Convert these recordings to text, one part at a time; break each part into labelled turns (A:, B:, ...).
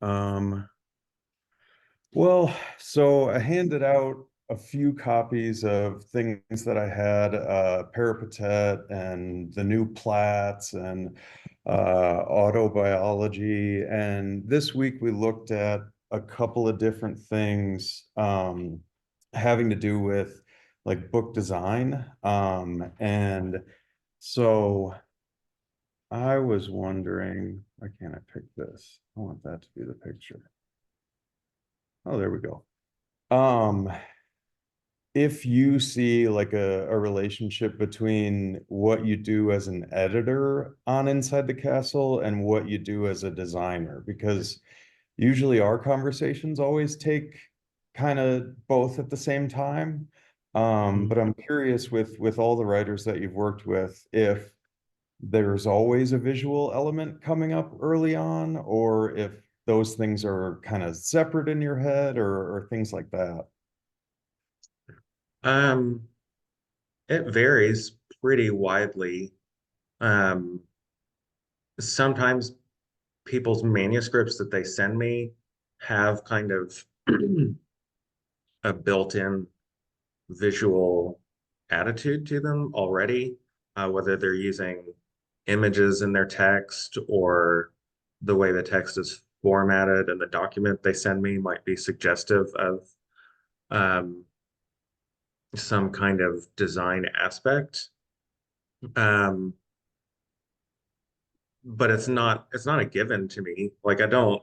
A: Um, well, so I handed out a few copies of things that I had, Peripatet and the new Platts and autobiology. And this week we looked at a couple of different things having to do with like book design. And so I was wondering, why can't I pick this? I want that to be the picture. Oh, there we go. Um, if you see like a relationship between what you do as an editor on Inside the Castle and what you do as a designer, because usually our conversations always take kind of both at the same time.
B: Mhm.
A: But I'm curious with all the writers that you've worked with, if there's always a visual element coming up early on, or if those things are kind of separate in your head or things like that.
B: Um, it varies pretty widely. Um, Sometimes people's manuscripts that they send me have kind of a built-in visual attitude to them already, whether they're using images in their text or the way the text is formatted and the document they send me might be suggestive of um, some kind of design aspect. Um, but it's not a given to me. Like I don't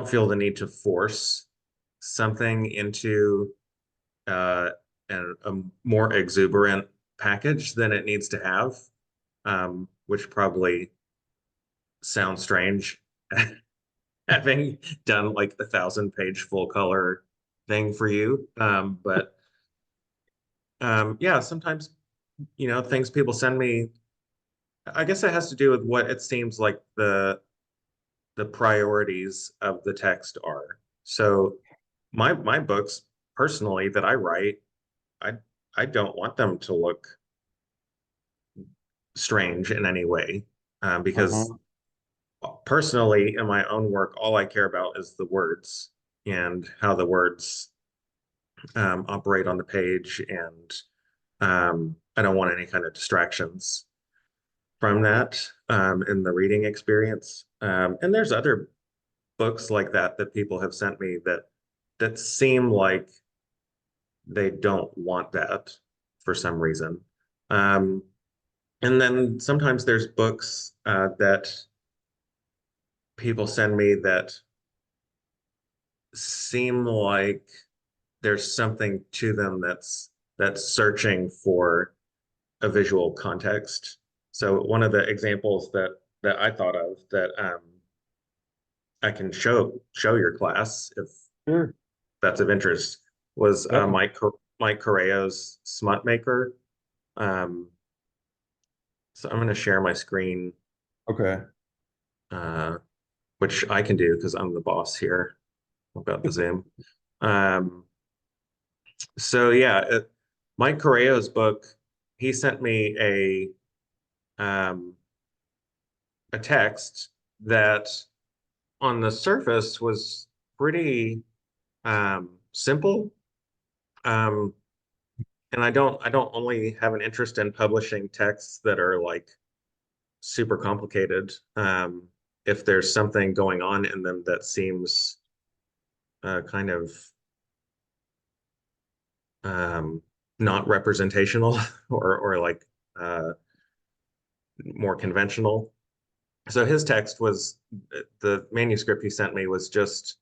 B: feel the need to force something into uh, a more exuberant package than it needs to have, which probably sounds strange, having done like 1,000-page full color thing for you. But yeah, sometimes things people send me. I guess it has to do with what it seems like the priorities of the text are. So my books personally that I write, I I don't want them to look strange in any way, because
A: Uh-huh.
B: personally in my own work, all I care about is the words and how the words operate on the page, and I don't want any kind of distractions from that in the reading experience. And there's other books like that that people have sent me that seem like they don't want that for some reason. Um, and then sometimes there's books that people send me that seem like there's something to them that's searching for a visual context. So one of the examples that I thought of that I can show your class if
A: Sure.
B: that's of interest was
A: Yeah.
B: Mike Correa's Smut Maker. Um, so I'm going to share my screen,
A: Okay.
B: uh, which I can do because I'm the boss here. I've got the Zoom. Um, so yeah, Mike Correa's book, he sent me a text that on the surface was pretty simple. Um, and I don't only have an interest in publishing texts that are like super complicated. If there's something going on in them that seems kind of um, not representational or like uh, more conventional. So his text was the manuscript he sent me was just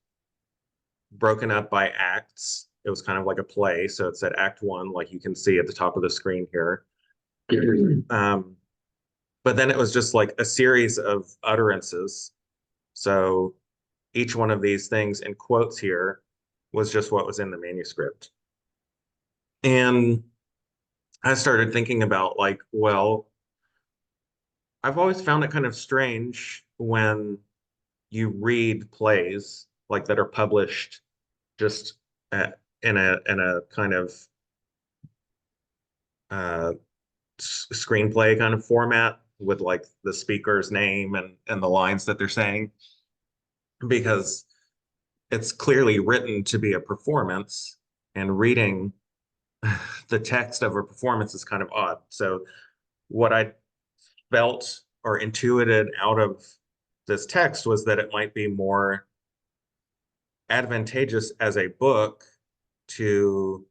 B: broken up by acts. It was kind of like a play. So it said Act One, like you can see at the top of the screen here. Um, but then it was just like a series of utterances. So each one of these things in quotes here was just what was in the manuscript. And I started thinking about like, well, I've always found it kind of strange when you read plays like that are published just in a kind of uh, screenplay kind of format with like the speaker's name and the lines that they're saying. because it's clearly written to be a performance, and reading the text of a performance is kind of odd. So what I felt or intuited out of this text was that it might be more advantageous as a book to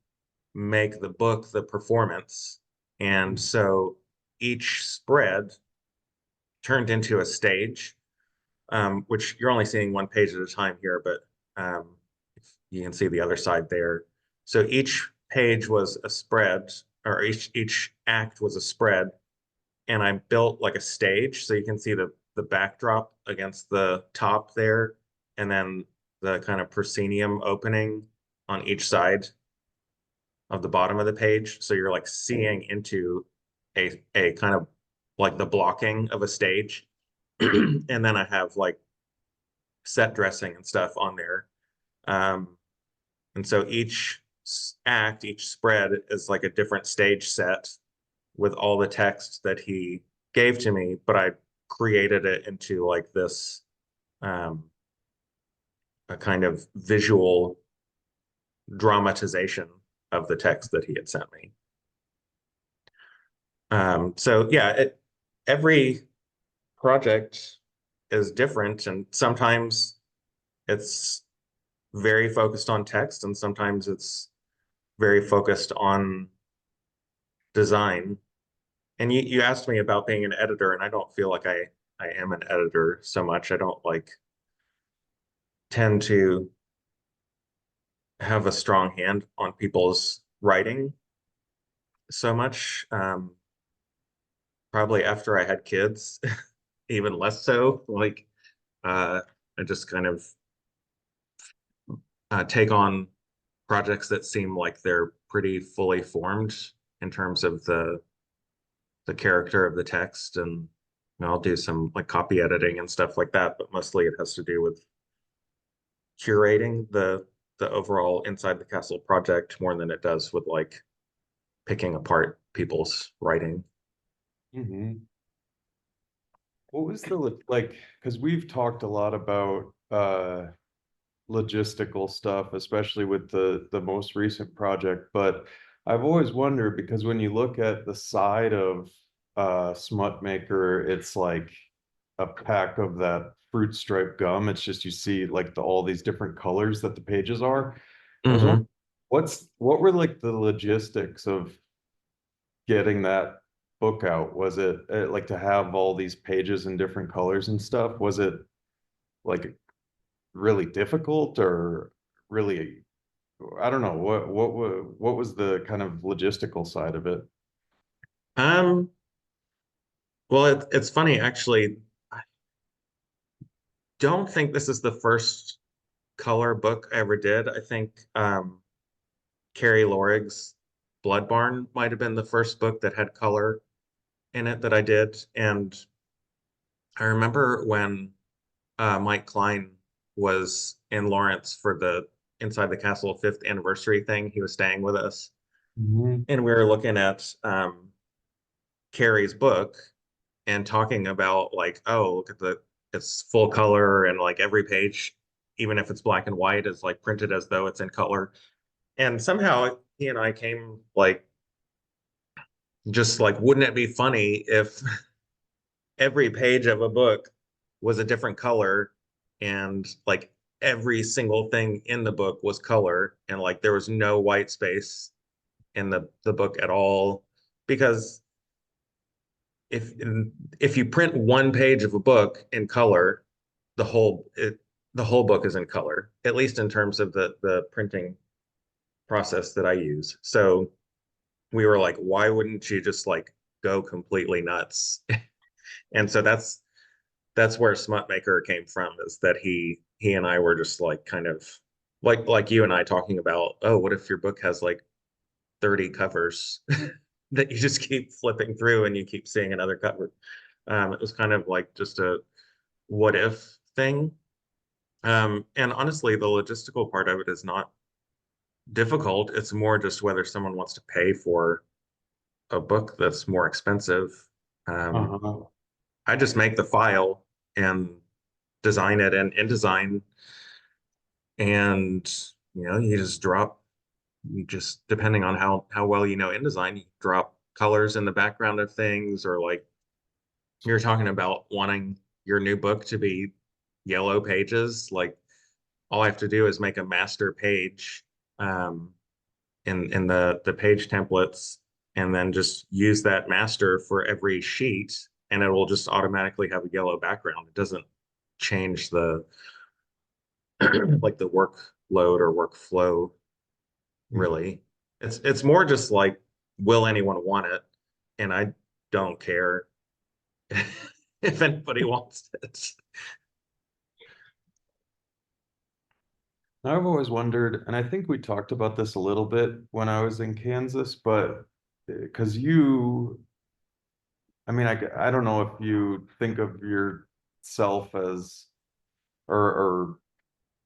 B: make the book the performance. And so each spread turned into a stage, which you're only seeing one page at a time here, but you can see the other side there. So each page was a spread, or each act was a spread, and I built like a stage, so you can see the backdrop against the top there, and then the kind of proscenium opening on each side of the bottom of the page. So you're like seeing into a kind of like the blocking of a stage. And then I have like set dressing and stuff on there. Um, and so each act, each spread is like a different stage set with all the text that he gave to me, but I created it into like this um, a kind of visual dramatization of the text that he had sent me. So yeah, every project is different, and sometimes it's very focused on text, and sometimes it's very focused on design. And you asked me about being an editor, and I don't feel like I am an editor so much. I don't like tend to have a strong hand on people's writing so much. Probably after I had kids, even less so. Like I just kind of take on projects that seem like they're pretty fully formed in terms of the character of the text, and I'll do some like copy editing and stuff like that, but mostly it has to do with curating the overall Inside the Castle project more than it does with like picking apart people's writing.
A: Mhm. What was like, because we've talked a lot about logistical stuff, especially with the most recent project, but I've always wondered because when you look at the side of Smut Maker, it's like a pack of that fruit stripe gum. It's just you see like all these different colors that the pages are. I was wondering
B: Hmm.
A: what were like the logistics of getting that book out? Was it like to have all these pages in different colors and stuff? Was it like really difficult or really, I don't know, what was the kind of logistical side of it?
B: Um, well, it's funny actually. I don't think this is the first color book I ever did. I think Carrie Lorig's Blood Barn might have been the first book that had color in it that I did. And I remember when Mike Klein was in Lawrence for the Inside the Castle fifth anniversary thing, he was staying with us,
A: Mhm.
B: and we were looking at Carrie's book and talking about like, oh, look at it's full color, and like every page, even if it's black and white, is like printed as though it's in color. And somehow he and I came like, just like, wouldn't it be funny if every page of a book was a different color, and like every single thing in the book was color, and like there was no white space in the book at all, because if if you print one page of a book in color, the whole book is in color, at least in terms of the printing process that I use. So we were like, why wouldn't you just like go completely nuts? And so that's where Smut Maker came from, is that he and I were just like kind of like you and I talking about, oh, what if your book has like 30 covers that you just keep flipping through and you keep seeing another cover. It was kind of like just a what if thing. And honestly, the logistical part of it is not difficult. It's more just whether someone wants to pay for a book that's more expensive. Um,
A: Uh-huh.
B: I just make the file, and design it in InDesign, and you just drop, you just depending on how well you know InDesign, you drop colors in the background of things, or like you're talking about wanting your new book to be yellow pages. Like all I have to do is make a master page um, in the page templates, and then just use that master for every sheet, and it will just automatically have a yellow background. It doesn't change the like the workload or workflow really. It's more just like, will anyone want it? And I don't care if anybody wants it.
A: I've always wondered, and I think we talked about this a little bit when I was in Kansas, but because I mean, I don't know if you think of yourself as, or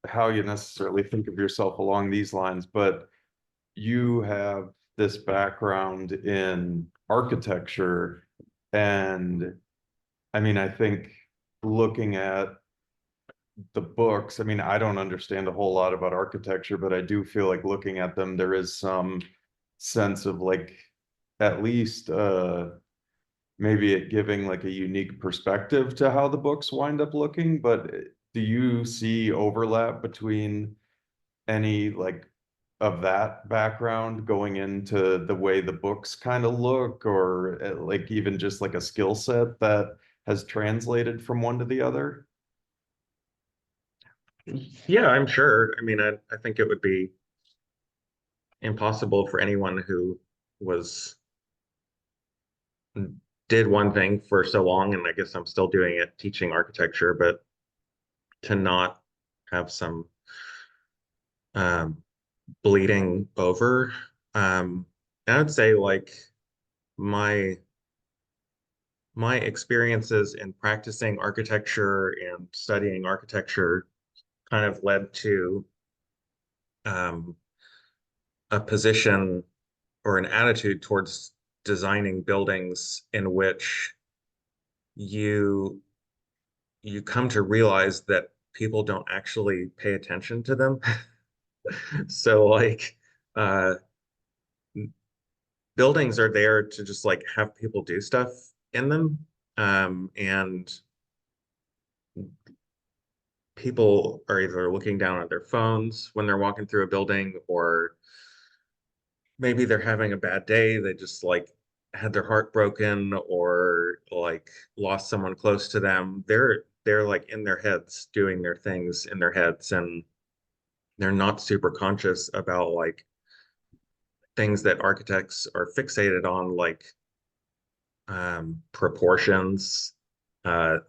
A: how you necessarily think of yourself along these lines, but you have this background in architecture. And I mean, I think looking at the books, I mean, I don't understand a whole lot about architecture, but I do feel like looking at them, there is some sense of like, at least maybe it giving like a unique perspective to how the books wind up looking. But do you see overlap between any like of that background going into the way the books kind of look, or like even just like a skill set that has translated from one to the other?
B: Yeah, I'm sure. I mean, I think it would be impossible for anyone who was did one thing for so long, and I guess I'm still doing it, teaching architecture, but to not have some um, bleeding over. Um, I would say like my my experiences in practicing architecture and studying architecture kind of led to um, a position or an attitude towards designing buildings in which you you come to realize that people don't actually pay attention to them. So like uh buildings are there to just like have people do stuff in them. And people are either looking down at their phones when they're walking through a building, or maybe they're having a bad day. They just like had their heart broken, or like lost someone close to them. They're like in their heads doing their things in their heads, and they're not super conscious about like things that architects are fixated on, like proportions,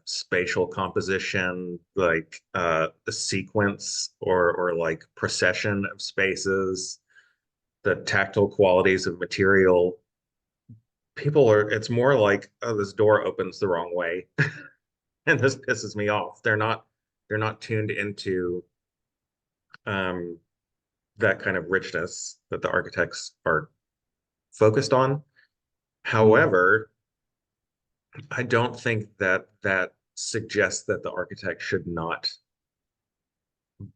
B: spatial composition, like the sequence or like procession of spaces, the tactile qualities of material. People are, it's more like, oh, this door opens the wrong way and this pisses me off. They're not tuned into um, that kind of richness that the architects are focused on.
A: Mm.
B: However, I don't think that that suggests that the architect should not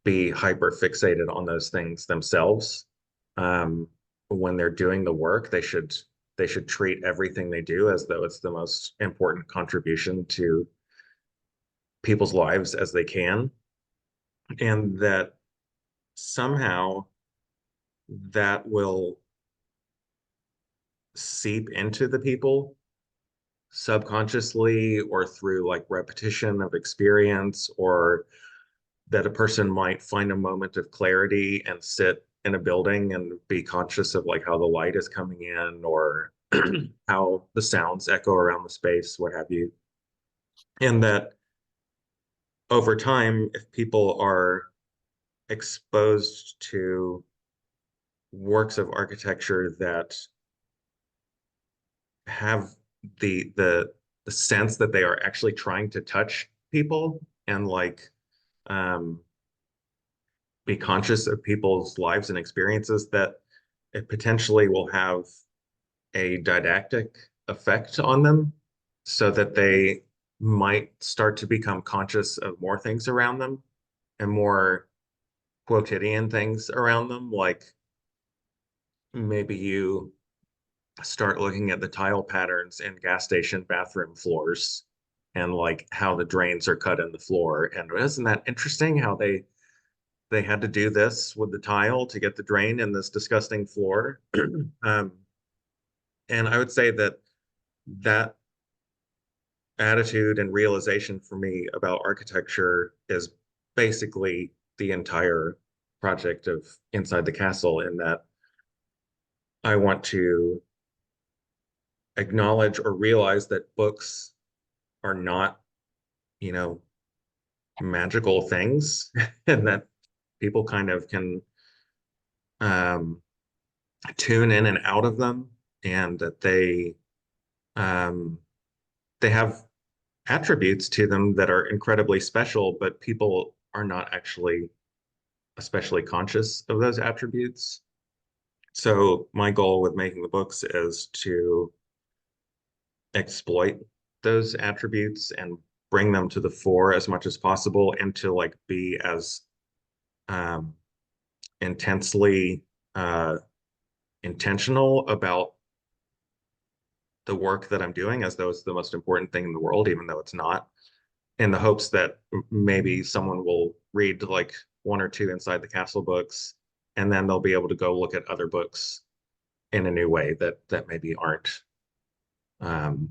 B: be hyper fixated on those things themselves. Um, when they're doing the work, they should treat everything they do as though it's the most important contribution to people's lives as they can, and that somehow that will seep into the people subconsciously, or through like repetition of experience, or that a person might find a moment of clarity and sit in a building and be conscious of like how the light is coming in, or how the sounds echo around the space, what have you. And that over time, if people are exposed to works of architecture that have the sense that they are actually trying to touch people, and like um, be conscious of people's lives and experiences, that it potentially will have a didactic effect on them, so that they might start to become conscious of more things around them and more quotidian things around them. Like maybe you start looking at the tile patterns in gas station bathroom floors and like how the drains are cut in the floor. And isn't that interesting how they had to do this with the tile to get the drain in this disgusting floor? Um, and I would say that that attitude and realization for me about architecture is basically the entire project of Inside the Castle, in that I want to acknowledge or realize that books are not, you know, magical things and that people kind of can um, tune in and out of them, and that um, they have attributes to them that are incredibly special, but people are not actually especially conscious of those attributes. So my goal with making the books is to exploit those attributes and bring them to the fore as much as possible, and to like be as um, intensely uh, intentional about the work that I'm doing as though it's the most important thing in the world, even though it's not, in the hopes that maybe someone will read like one or two Inside the Castle books, and then they'll be able to go look at other books in a new way that maybe aren't um,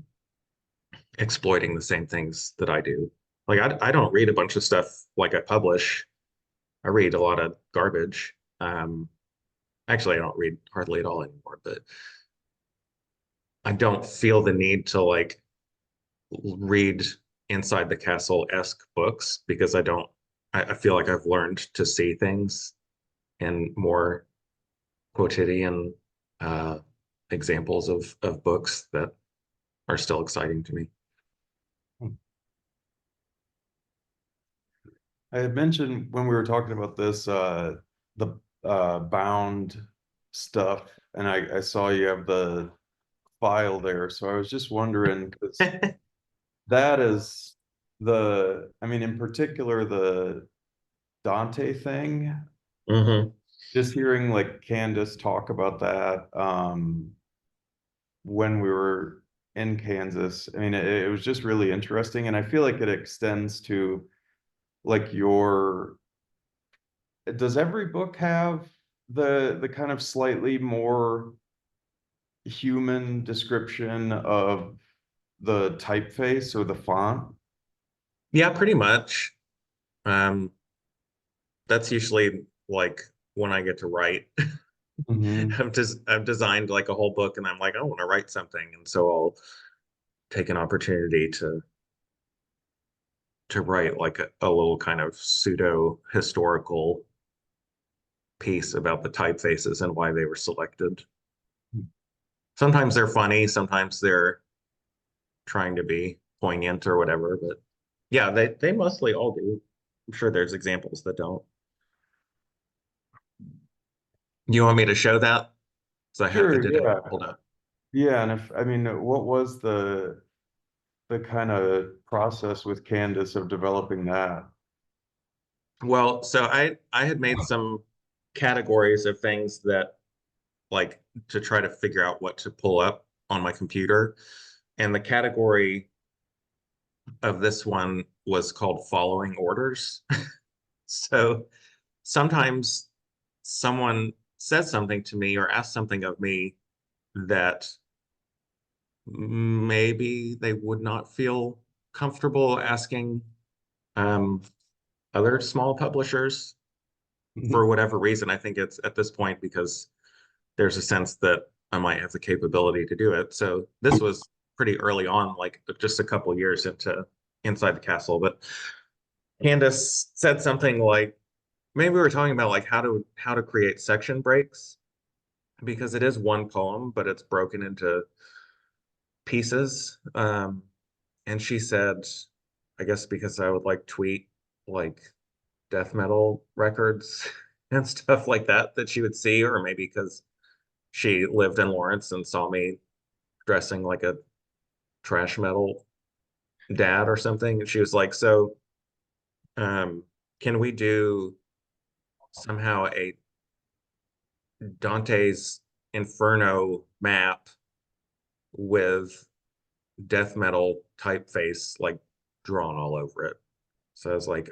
B: exploiting the same things that I do. Like I don't read a bunch of stuff like I publish. I read a lot of garbage. Actually, I don't read hardly at all anymore, but I don't feel the need to like read Inside the Castle-esque books, because I feel like I've learned to see things in more quotidian uh, examples of books that are still exciting to me.
A: I had mentioned when we were talking about this, the bound stuff, and I saw you have the file there. So I was just wondering, because that is I mean, in particular, the Dante thing,
B: Hmm.
A: just hearing like Candace talk about that when we were in Kansas, I mean, it was just really interesting. And I feel like it extends to like does every book have the kind of slightly more human description of the typeface or the font?
B: Yeah, pretty much. Um, that's usually like when I get to write.
A: Hmm.
B: I've designed like a whole book, and I'm like, I want to write something, and so I'll take an opportunity to write like a little kind of pseudo historical piece about the typefaces and why they were selected. Sometimes they're funny, sometimes they're trying to be poignant or whatever, but yeah, they mostly all do. I'm sure there's examples that don't. You want me to show that? So I
A: Sure,
B: did have it
A: yeah.
B: pulled up.
A: Yeah, and if I mean, what was the kind of process with Candace of developing that?
B: Well, so I had made some categories of things that like to try to figure out what to pull up on my computer. And the category of this one was called following orders. So sometimes someone says something to me or asks something of me that maybe they would not feel comfortable asking um, other small publishers for
A: Mhm.
B: whatever reason. I think it's at this point because there's a sense that I might have the capability to do it. So this was pretty early on, like just a couple years into Inside the Castle. But Candace said something like, maybe we were talking about like how to create section breaks, because it is one poem, but it's broken into pieces. And she said, I guess because I would like tweet like death metal records and stuff like that she would see, or maybe because she lived in Lawrence and saw me dressing like a trash metal dad or something, and she was like, "So, um, can we do somehow a Dante's Inferno map with death metal typeface like drawn all over it?" So I was like,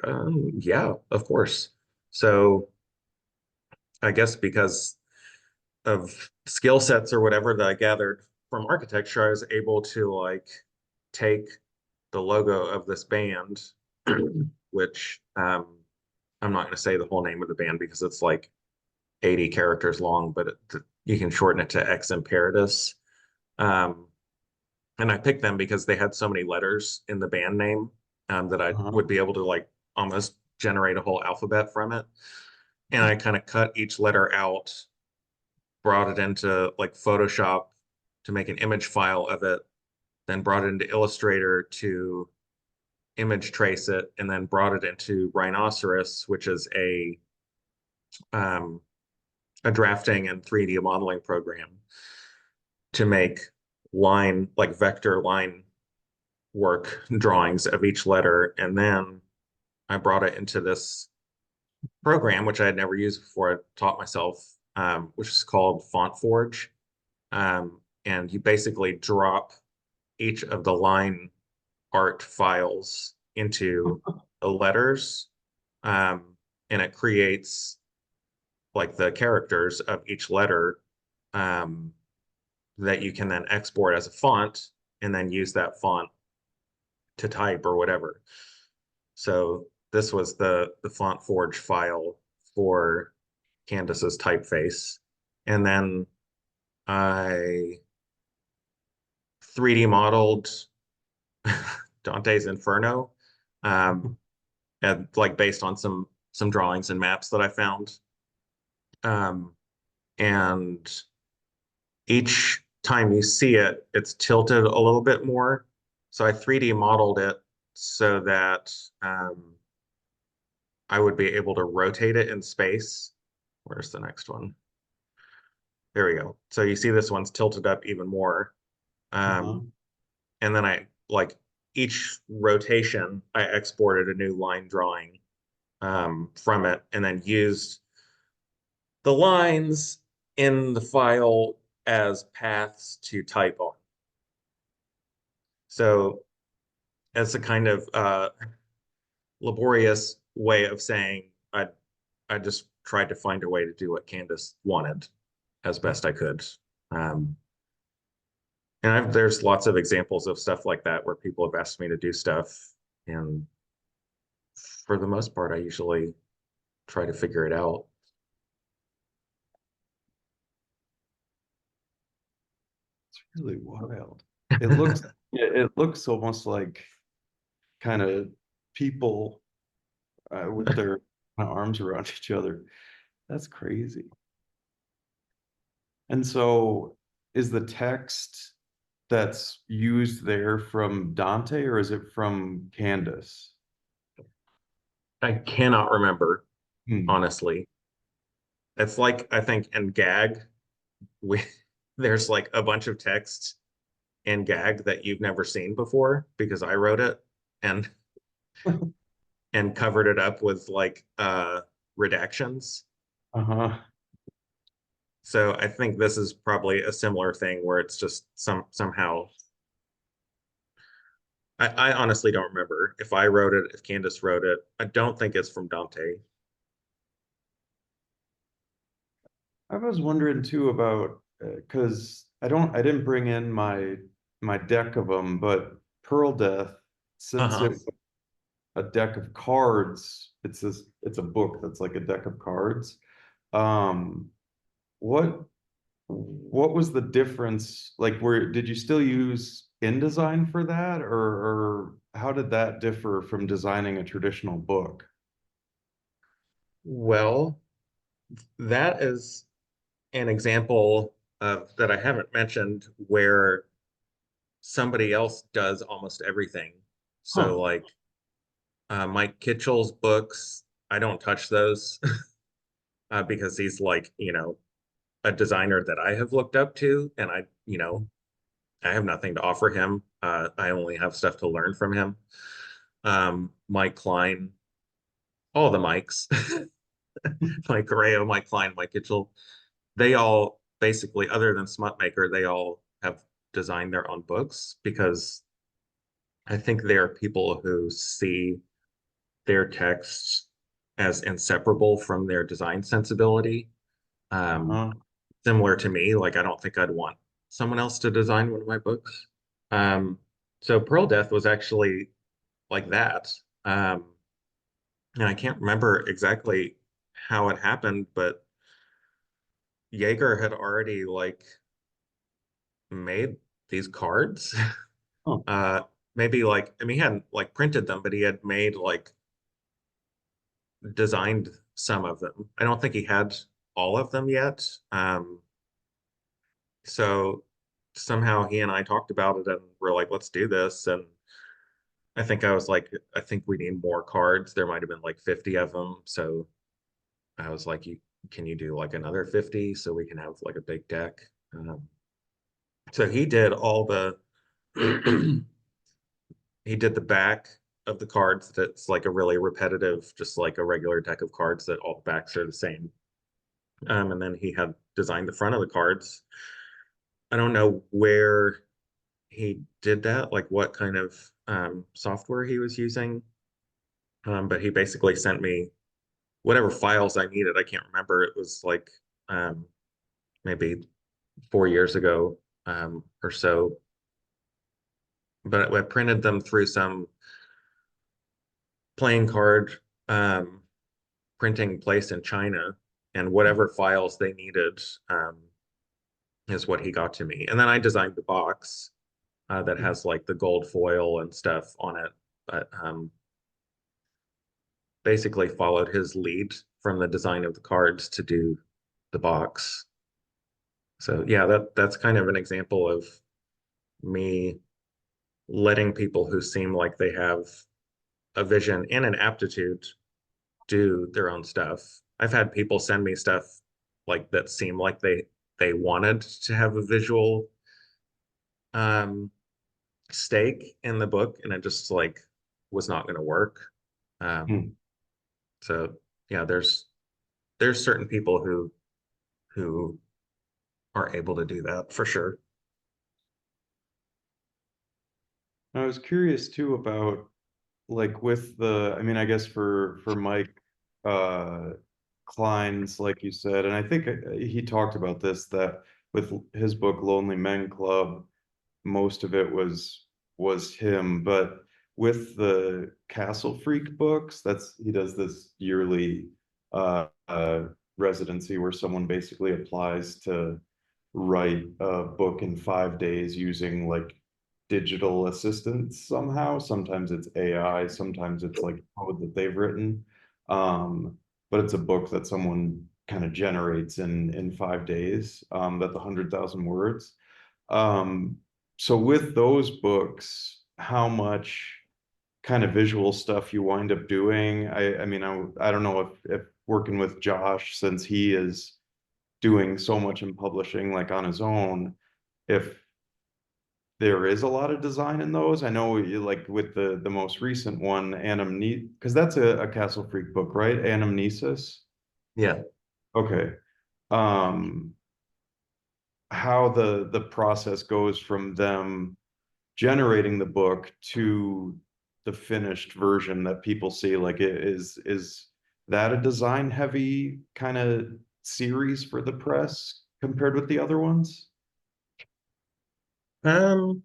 B: yeah, of course. So I guess because of skill sets or whatever that I gathered from architecture, I was able to like take the logo of this band, which I'm not going to say the whole name of the band because it's like 80 characters long, but you can shorten it to Ex Imperatus. Um, and I picked them because they had so many letters in the band name that I
A: Uh-huh.
B: would be able to like almost generate a whole alphabet from it. And I kind of cut each letter out, brought it into like Photoshop to make an image file of it, then brought it into Illustrator to image trace it, and then brought it into Rhinoceros, which is um, a drafting and 3D modeling program to make like vector line work drawings of each letter. And then I brought it into this program, which I had never used before. I taught myself, which is called Font Forge. And you basically drop each of the line art files into the letters, um, and it creates like the characters of each letter, um, that you can then export as a font and then use that font to type or whatever. So this was the Font Forge file for Candace's typeface. And then I 3D modeled Dante's Inferno, um, and like based on some drawings and maps that I found. Um, and each time you see it, it's tilted a little bit more. So I 3D modeled it so that I would be able to rotate it in space. Where's the next one? There we go. So you see this one's tilted up even more.
A: Uh-huh.
B: Um, and then I like each rotation, I exported a new line drawing from it and then used the lines in the file as paths to type on. So it's a kind of laborious way of saying I just tried to find a way to do what Candace wanted as best I could. Um, and there's lots of examples of stuff like that where people have asked me to do stuff, and for the most part, I usually try to figure it out.
A: It's really wild. It looks almost like kind of people with their arms around each other. That's crazy. And so is the text that's used there from Dante or is it from Candace?
B: I cannot remember,
A: Hmm.
B: honestly. It's like I think in Gag, we there's like a bunch of text in Gag that you've never seen before because I wrote it and and covered it up with like redactions.
A: Uh-huh.
B: So I think this is probably a similar thing where it's just somehow I honestly don't remember if I wrote it, if Candace wrote it. I don't think it's from Dante.
A: I was wondering too about because I didn't bring in my deck of them, but Pearl Death, since
B: Uh-huh.
A: it's a deck of cards, it's a book that's like a deck of cards. Um, what what was the difference? Like, did you still use InDesign for that, or how did that differ from designing a traditional book?
B: Well, that is an example of that I haven't mentioned where somebody else does almost everything.
A: Huh.
B: So like Mike Kitchell's books, I don't touch those because he's like, a designer that I have looked up to, and I have nothing to offer him. I only have stuff to learn from him. Mike Klein, all the Mikes, Mike Correo, Mike Klein, Mike Kitchell, they all basically, other than Smutmaker, they all have designed their own books because I think they are people who see their texts as inseparable from their design sensibility. Um,
A: Uh-huh.
B: Similar to me, like I don't think I'd want someone else to design one of my books. Um, so Pearl Death was actually like that. And I can't remember exactly how it happened, but Jaeger had already like made these cards.
A: Oh,
B: Uh, Maybe like, I mean, he hadn't like printed them, but he had made like designed some of them. I don't think he had all of them yet. So somehow he and I talked about it and we're like, let's do this. And I think I was like, I think we need more cards. There might have been like 50 of them. So I was like, can you do like another 50 so we can have like a big deck? So he did all the he did the back of the cards that's like a really repetitive, just like a regular deck of cards that all the backs are the same. And then he had designed the front of the cards. I don't know where he did that, like what kind of software he was using. But he basically sent me whatever files I needed. I can't remember. It was like um, maybe 4 years ago or so. But I printed them through some playing card um, printing place in China, and whatever files they needed um, is what he got to me. And then I designed the box that has like the gold foil and stuff on it. But basically followed his lead from the design of the cards to do the box. So yeah, that's kind of an example of me letting people who seem like they have a vision and an aptitude do their own stuff. I've had people send me stuff like that seem like they wanted to have a visual um stake in the book and it just like was not going to work. Um
A: hmm.
B: so yeah, there's certain people who are able to do that for sure.
A: I was curious too about like with the, I mean, I guess for Mike uh Klein's, like you said, and I think he talked about this that with his book Lonely Men Club, most of it was him, but with the Castle Freak books, that's he does this yearly residency where someone basically applies to write a book in 5 days using like digital assistants somehow. Sometimes it's AI, sometimes it's like code that they've written. But it's a book that someone kind of generates in 5 days, that's 100,000 words. Um, so with those books, how much kind of visual stuff you wind up doing? I mean, I don't know if working with Josh, since he is doing so much in publishing like on his own, if there is a lot of design in those. I know you like with the most recent one, Anamnesis, because that's a Castle Freak book, right? Anamnesis.
B: Yeah.
A: Okay. Um, how the process goes from them generating the book to the finished version that people see, like is that a design heavy kind of series for the press compared with the other ones?
B: Um,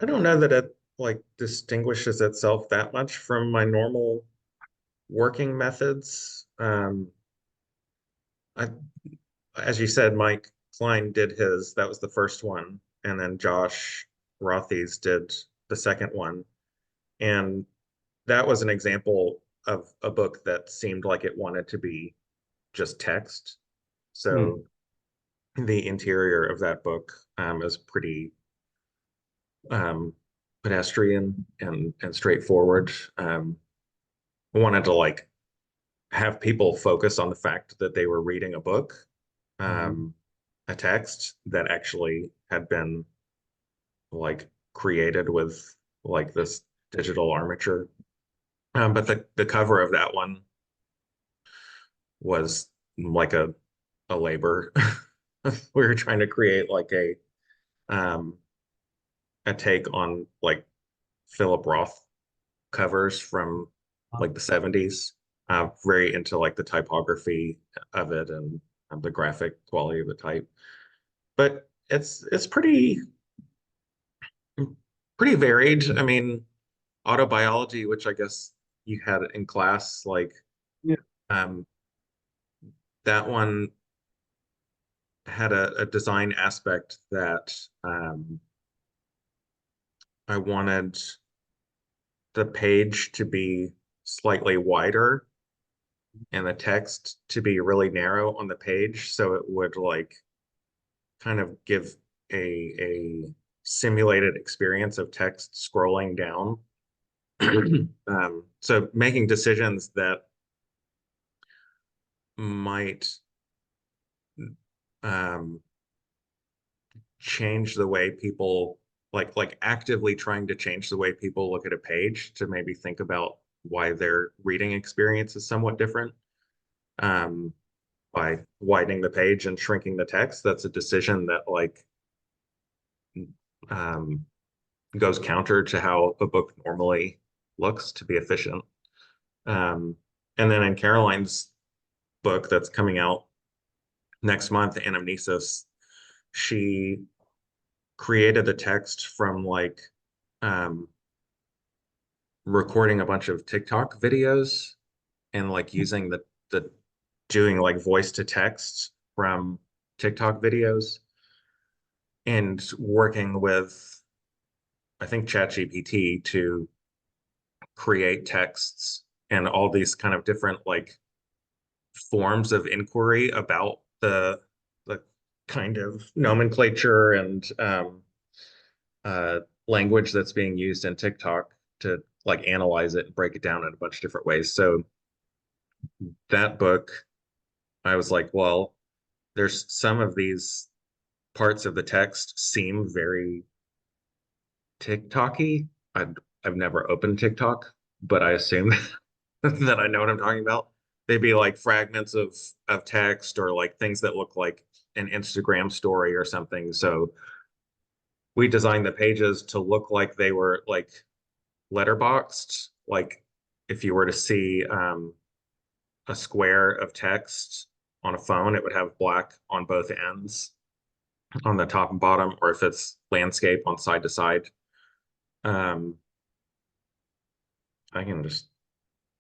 B: I don't know that it like distinguishes itself that much from my normal working methods. I, as you said, Mike Klein did his, that was the first one, and then Josh Rothes did the second one. And that was an example of a book that seemed like it wanted to be just text.
A: Hmm.
B: So the interior of that book is pretty pedestrian and straightforward. I wanted to like have people focus on the fact that they were reading a book,
A: Mhm.
B: um, a text that actually had been like created with like this digital armature. But the cover of that one was like a labor. We were trying to create like um a take on like Philip Roth covers from like the 70s. Very into like the typography of it and the graphic quality of the type. But it's pretty varied. I mean, autobiology, which I guess you had in class, like
A: Yeah.
B: um, that one had a design aspect that I wanted the page to be slightly wider and the text to be really narrow on the page, so it would like kind of give a simulated experience of text scrolling down. So making decisions that might um, change the way people like actively trying to change the way people look at a page to maybe think about why their reading experience is somewhat different um, by widening the page and shrinking the text. That's a decision that like um, goes counter to how a book normally looks to be efficient. Um, and then in Caroline's book that's coming out next month, Anamnesis, she created the text from like um, recording a bunch of TikTok videos and like using the doing like voice to text from TikTok videos and working with I think ChatGPT to create texts and all these kind of different like forms of inquiry about the kind of nomenclature and uh, language that's being used in TikTok to like analyze it and break it down in a bunch of different ways. So that book, I was like, well, there's some of these parts of the text seem very TikTok-y. I've never opened TikTok, but I assume that I know what I'm talking about. They'd be like fragments of text or like things that look like an Instagram story or something. So we designed the pages to look like they were like letterboxed. Like if you were to see a square of text on a phone, it would have black on both ends, on the top and bottom, or if it's landscape on side to side. Um, I can just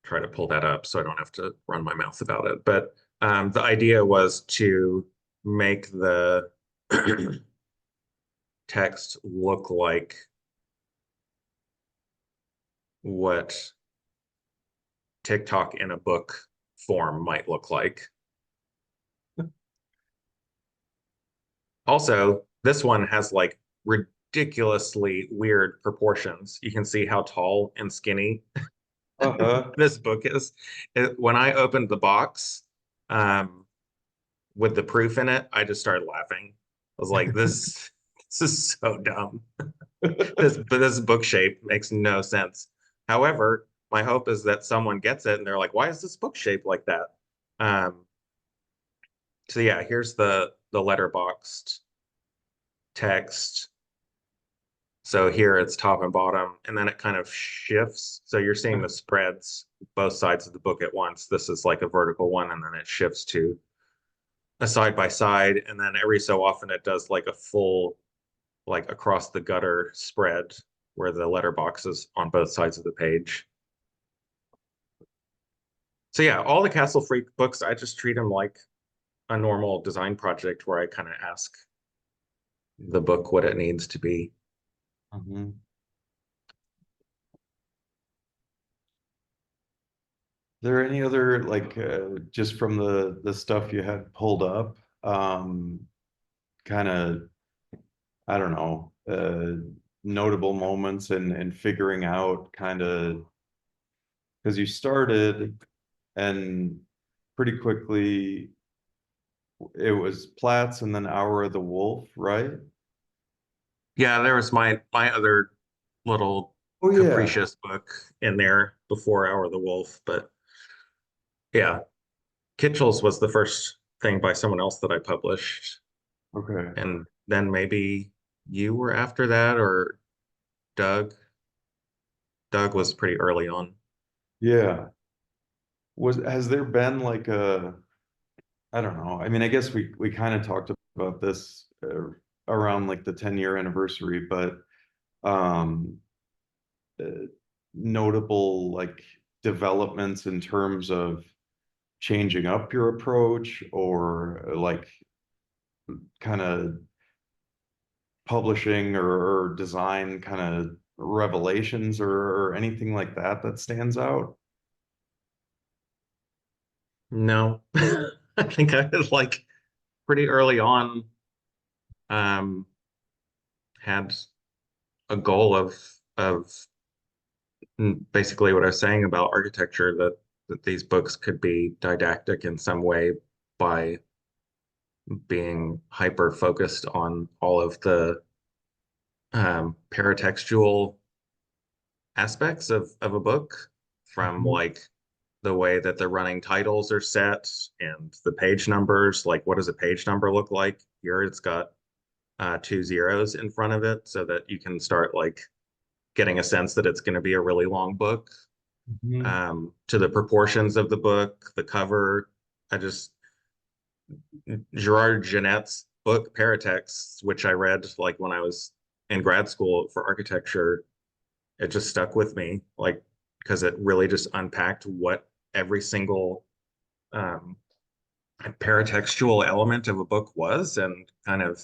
B: try to pull that up so I don't have to run my mouth about it. But the idea was to make the text look like what TikTok in a book form might look like. Also, this one has like ridiculously weird proportions. You can see how tall and skinny
A: Uh-huh.
B: this book is. When I opened the box um, with the proof in it, I just started laughing. I was like, this is so dumb. This book shape makes no sense. However, my hope is that someone gets it and they're like, why is this book shaped like that? Um, so yeah, here's the letterboxed text. So here it's top and bottom, and then it kind of shifts. So you're seeing the spreads both sides of the book at once. This is like a vertical one, and then it shifts to a side by side, and then every so often it does like a full, like across the gutter spread where the letterbox is on both sides of the page. So yeah, all the Castle Freak books, I just treat them like a normal design project where I kind of ask the book what it needs to be.
A: Mhm. There any other like just from the stuff you had pulled up, kind of I don't know, notable moments and figuring out kind of because you started and pretty quickly it was Platts and then Hour of the Wolf, right?
B: Yeah, there was my other little
A: Oh, yeah.
B: capricious book in there before Hour of the Wolf, but yeah, Kitchell's was the first thing by someone else that I published,
A: Okay.
B: and then maybe you were after that, or Doug. Doug was pretty early on.
A: Yeah. Has there been like I don't know. I mean, I guess we kind of talked about this around like the 10-year anniversary, but um uh, notable like developments in terms of changing up your approach or like kind of publishing or design kind of revelations or anything like that that stands out?
B: No, I think I was like pretty early on, um, had a goal of basically what I was saying about architecture, that these books could be didactic in some way by being hyper focused on all of the paratextual aspects of a book, from
A: Mhm.
B: like the way that the running titles are set and the page numbers. Like, what does a page number look like? Here it's got two zeros in front of it so that you can start like getting a sense that it's going to be a really long book.
A: Mhm.
B: To the proportions of the book, the cover. I just Gerard Genette's book Paratexts, which I read like when I was in grad school for architecture, it just stuck with me, like because it really just unpacked what every single um, paratextual element of a book was, and kind of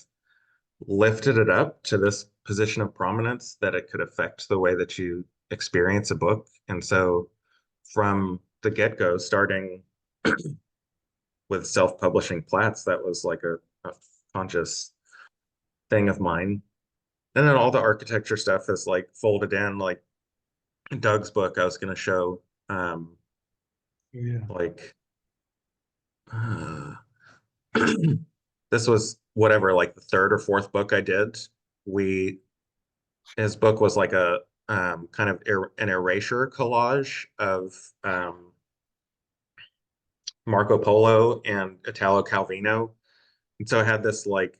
B: lifted it up to this position of prominence that it could affect the way that you experience a book. And so from the get-go, starting with self-publishing Platts, that was like a conscious thing of mine. And then all the architecture stuff is like folded in, like Doug's book I was going to show, um,
A: Yeah.
B: like uh, this was whatever, like the third or fourth book I did. We His book was like a kind of an erasure collage of Marco Polo and Italo Calvino. And so I had this like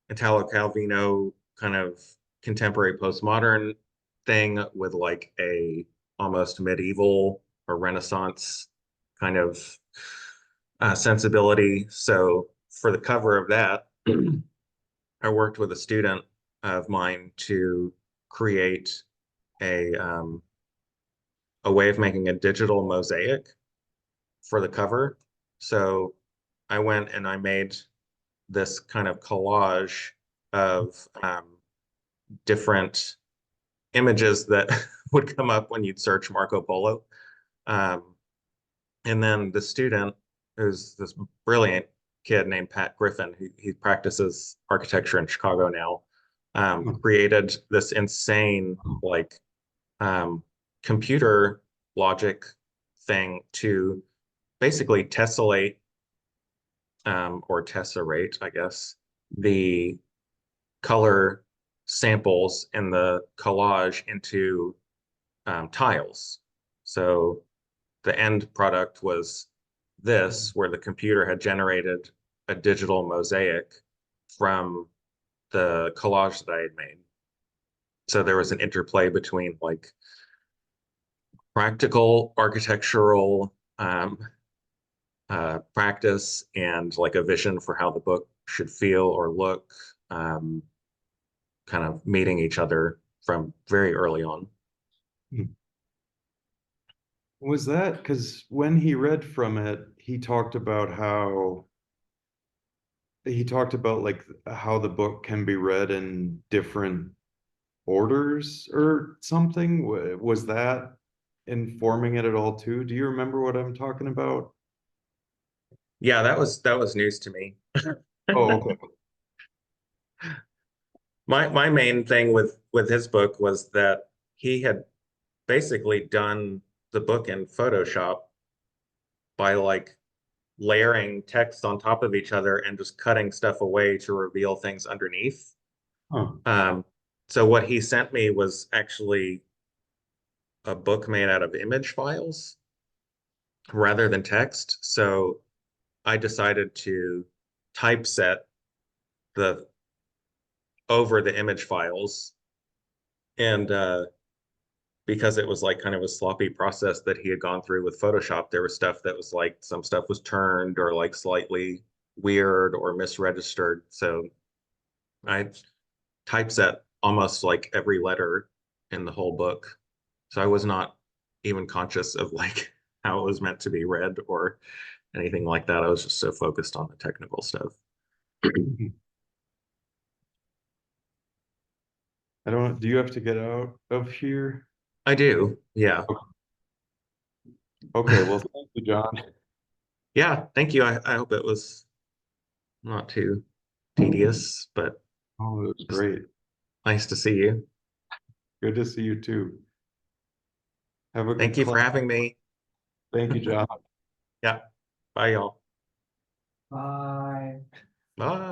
B: Italo Calvino kind of contemporary postmodern thing with like a almost medieval or Renaissance kind of sensibility. So for the cover of that, I worked with a student of mine to create a a way of making a digital mosaic for the cover. So I went and I made this kind of collage of different images that would come up when you'd search Marco Polo. Um, and then the student, who's this brilliant kid named Pat Griffin, he practices architecture in Chicago now, created this insane like um, computer logic thing to basically tessellate or tesserate, I guess, the color samples in the collage into tiles. So the end product was this, where the computer had generated a digital mosaic from the collage that I had made. So there was an interplay between like practical architectural practice and like a vision for how the book should feel or look, um, kind of meeting each other from very early on.
A: Was that because when he read from it, he talked about like how the book can be read in different orders or something? Was that informing it at all too? Do you remember what I'm talking about?
B: Yeah, that was news to me.
A: Oh, okay.
B: My main thing with his book was that he had basically done the book in Photoshop by like layering text on top of each other and just cutting stuff away to reveal things underneath.
A: Huh.
B: So what he sent me was actually a book made out of image files rather than text. So I decided to typeset the over the image files, and because it was like kind of a sloppy process that he had gone through with Photoshop, there was stuff that was like some stuff was turned or like slightly weird or misregistered. So I typeset almost like every letter in the whole book. So I was not even conscious of like how it was meant to be read or anything like that. I was just so focused on the technical stuff.
A: I don't, do you have to get out of here?
B: I do. Yeah.
A: Okay, well, thank you, John.
B: Yeah. Thank you. I hope it was not too tedious, but
A: Oh, it was
B: just
A: great.
B: nice to see you.
A: Good to see you too. Have a
B: Thank
A: good
B: you for
A: class.
B: having me.
A: Thank you, John.
B: Yeah. Bye, y'all.
C: Bye.
B: Bye.